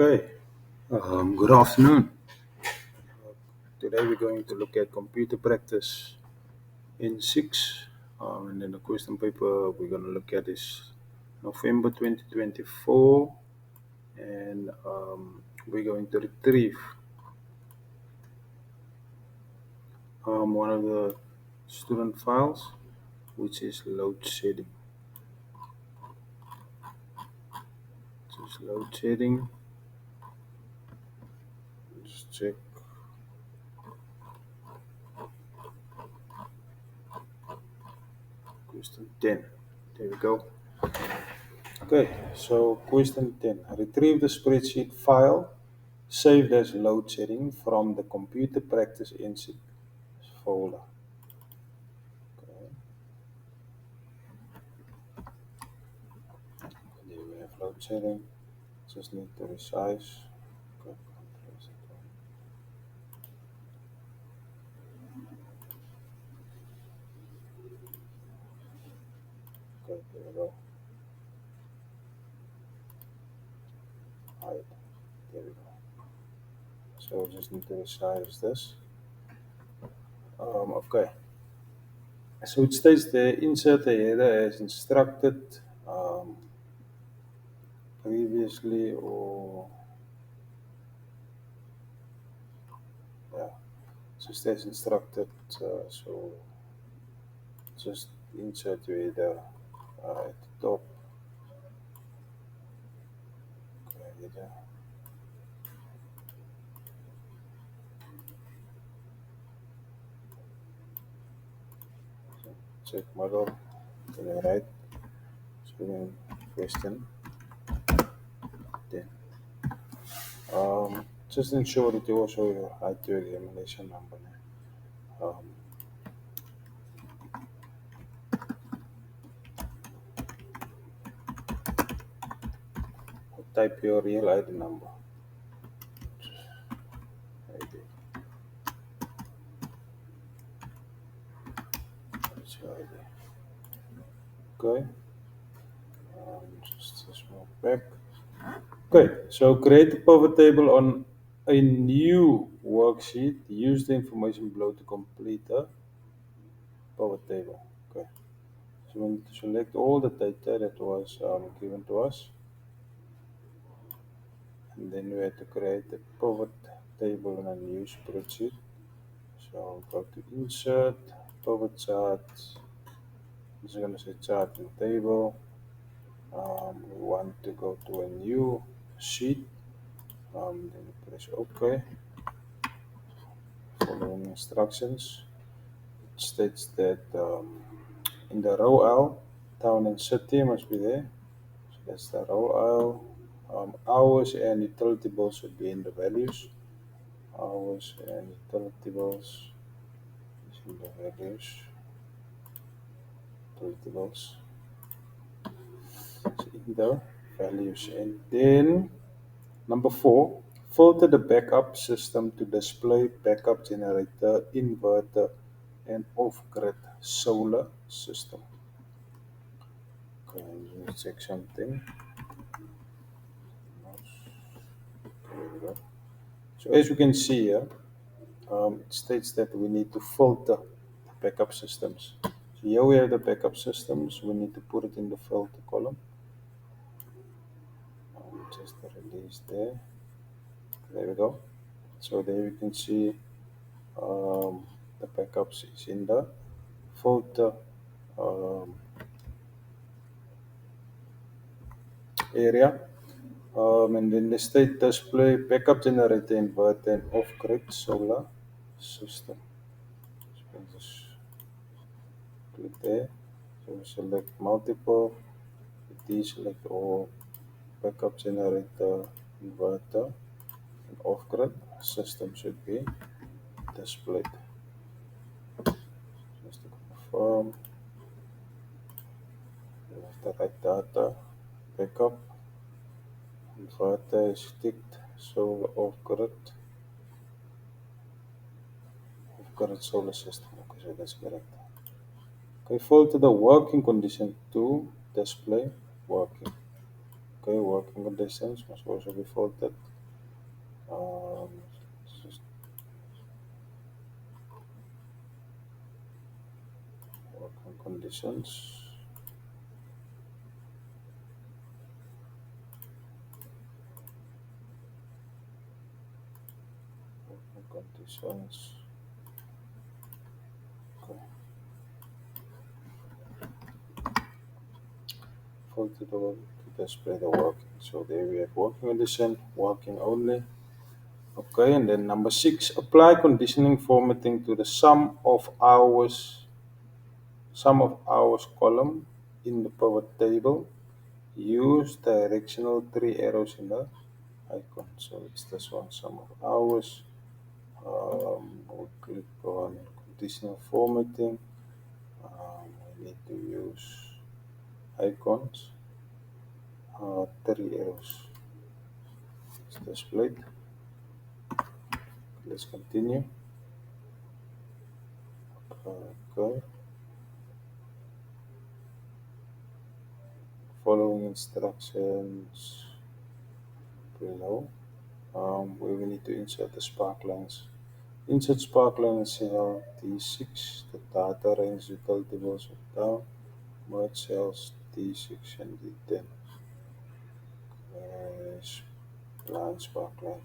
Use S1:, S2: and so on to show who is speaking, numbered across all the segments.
S1: Okay, good afternoon. Today we're going to look at computer practice in 6. And then the question paper we're going to look at is November 2024. And we're going to retrieve one of the student files, which is load shedding. This is load shedding. Just check question 10. There we go. Okay, so question 10. Retrieve the spreadsheet file saved as load shedding from the computer practice NC folder. Okay, there we have load shedding. Just need to resize. Okay, okay, there we go. Hide. There we go. So just need to resize this. Okay. So it states there insert the header as instructed previously or yeah. So it states instructed. So just insert your header at the top. Okay, header. Check model to the right. So then question 10. Just ensure that you also write your examination number. Um, Type your real ID number. ID. That's your ID. Okay. Just a small back. Okay, so create a pivot table on a new worksheet. Use the information below to complete a pivot table. Okay, so we need to select all the data that was given to us, and then we have to create a pivot table in a new spreadsheet. So go to insert, pivot chart. This is going to say chart and table. We want to go to a new sheet. Then press OK. Following instructions. It states that in the row L, town and city must be there. So that's the row L. Hours and utility bills should be in the values. Hours and utility bills is in the values. Utility bills is in the values. And then number 4, filter the backup system to display backup generator, inverter, and off-grid solar system. Okay, let's check something. There we go. So as you can see here, it states that we need to filter the backup systems. So here we have the backup systems. We need to put it in the filter column. Just release there. There we go. So there you can see the backups is in the filter area. And then the state display backup generator inverter and off-grid solar system. So we can just click there. So we select multiple, deselect all, backup generator, inverter, and off-grid system should be displayed. Just to confirm, we have the right data, backup, inverter is ticked, solar off-grid solar system. Okay, so that's correct. Okay, filter the working condition to display working. Okay, working conditions must also be filtered. Um, just working conditions. Working conditions. Okay. Filtered to display the working. So there we have working condition, working only. Okay, and then number 6, apply conditioning formatting to the sum of hours column in the pivot table. Use directional three arrows in the icon. So it's this one, sum of hours. We'll click on conditional formatting. We need to use icons, three arrows. It's displayed. Let's continue. Okay, following instructions below. Where we need to insert the sparklines. Insert sparkline in cell D6, the data range utility tables are down, merge cells D6 and D10. Yes, line sparkline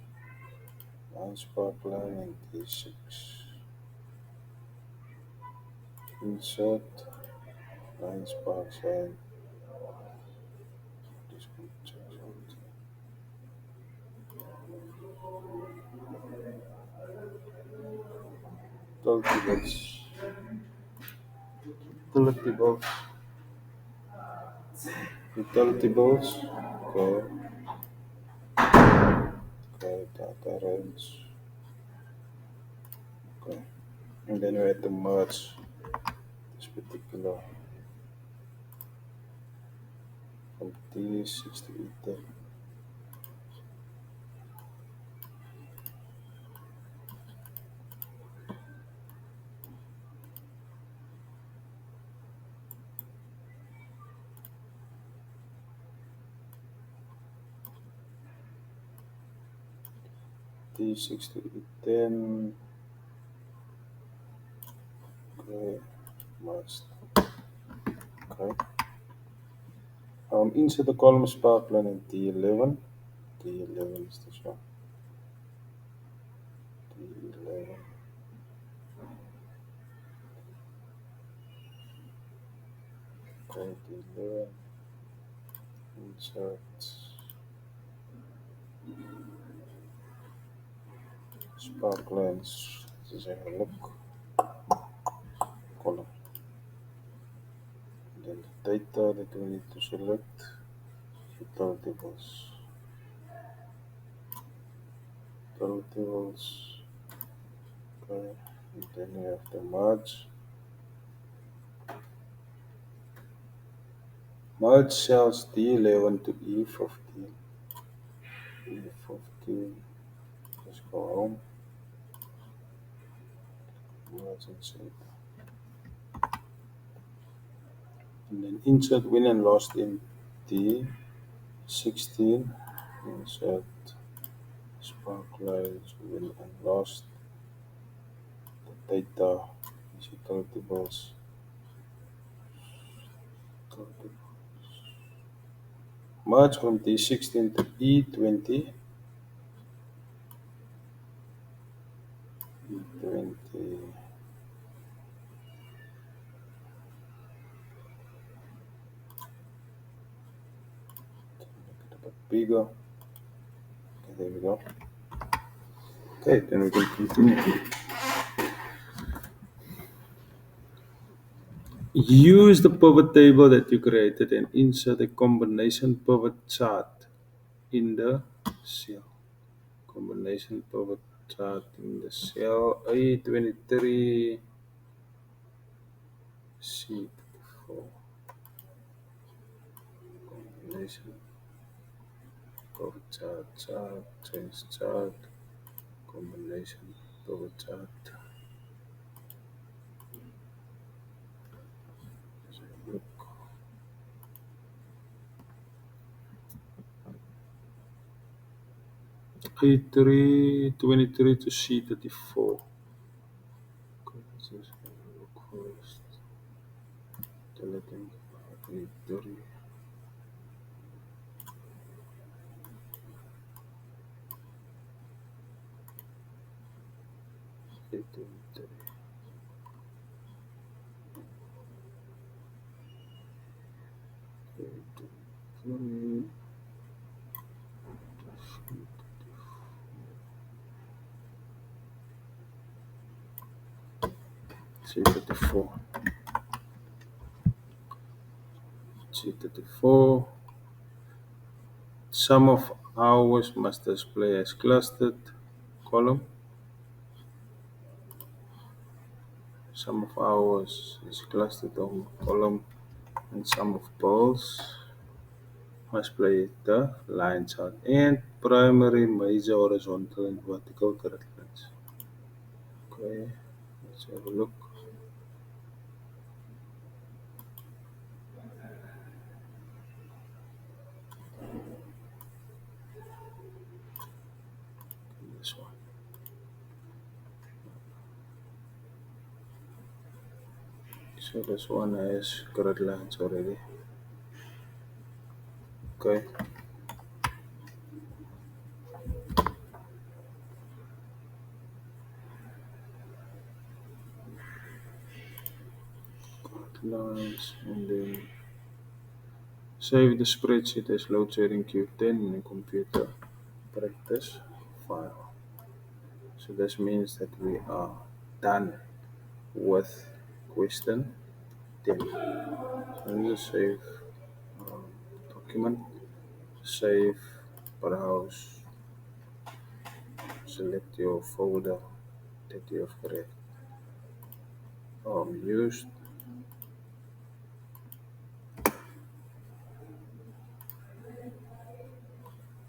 S1: in D6. Insert line sparkline. This one checks out. Utility tables. Utility tables. Utility tables. Okay, okay, data range. Okay, and then we have to merge this particular from D6 to E10. D6 to E10. Okay, merged. Okay. Insert the column sparkline in D11. D11 is this one. D11. Okay, D11. Insert sparklines. This is a look column. Then the data that we need to select. Total tables. Total tables. Okay. And then we have to merge. Merge cells D11 to E15. E15. Let's go home. Merge and save. And then insert win and lost in D16. Insert sparklines win and lost. The data is tables. Merge from D16 to E20. E20. Make it a bit bigger. Okay, there we go. Okay, then we can continue. Use the pivot table that you created and insert a combination pivot chart in the cell. Combination pivot chart in the cell A23 C4. Combination pivot chart, change chart, combination pivot chart. Look. E323 to C34. Okay, let's just look first. Deleting E3, E23, E23, C34, C34. Sum of hours must display as clustered column. Sum of hours is clustered on column, and sum of bills must play the line chart and primary, major, horizontal, and vertical grid lines. Okay, let's have a look. This one. So this one has grid lines already. Okay, grid lines, and then save the spreadsheet as load sharing Q10 in a computer practice file. So this means that we are done with question 10. So I'm just save um, document, save, browse, select your folder that you have created used,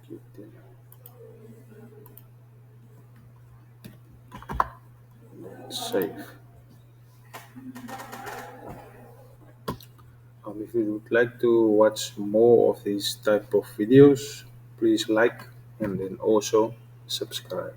S1: Q10, save. If you would like to watch more of these type of videos, please like and then also subscribe.